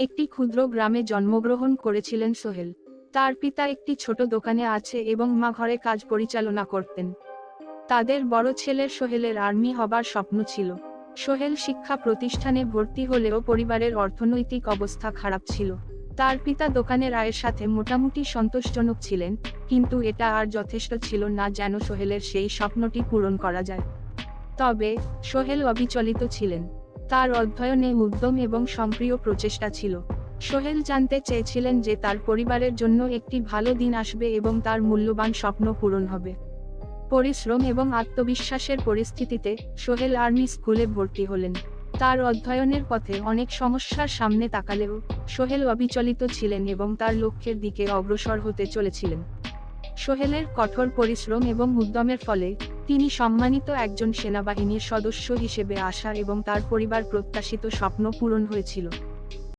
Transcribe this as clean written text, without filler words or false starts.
একটি ক্ষুদ্র গ্রামে জন্মগ্রহণ করেছিলেন সোহেল। তার পিতা একটি ছোট দোকানে আছে এবং মা ঘরে কাজ পরিচালনা করতেন। তাদের বড় ছেলের সোহেলের আর্মি হবার স্বপ্ন ছিল। সোহেল শিক্ষা প্রতিষ্ঠানে ভর্তি হলেও পরিবারের অর্থনৈতিক অবস্থা খারাপ ছিল। তার পিতা দোকানের আয়ের সাথে মোটামুটি সন্তোষজনক ছিলেন, কিন্তু এটা আর যথেষ্ট ছিল না যেন সোহেলের সেই স্বপ্নটি পূরণ করা যায়। তবে সোহেল অবিচলিত ছিলেন। তার অধ্যয়নে উদ্যম এবং সক্রিয় প্রচেষ্টা ছিল। সোহেল জানতে চেয়েছিলেন যে তার পরিবারের জন্য একটি ভালো দিন আসবে এবং তার মূল্যবান স্বপ্ন পূরণ হবে। পরিশ্রম এবং আত্মবিশ্বাসের পরিস্থিতিতে সোহেল আর্মি স্কুলে ভর্তি হলেন। তার অধ্যয়নের পথে অনেক সমস্যার সামনে তাকালেও সোহেল অবিচলিত ছিলেন এবং তার লক্ষ্যের দিকে অগ্রসর হতে চলেছিলেন। সোহেলের কঠোর পরিশ্রম এবং উদ্যমের ফলে তিনি সম্মানিত একজন সেনাবাহিনীর সদস্য হিসেবে আসা এবং তার পরিবার প্রত্যাশিত স্বপ্ন পূরণ হয়েছিল।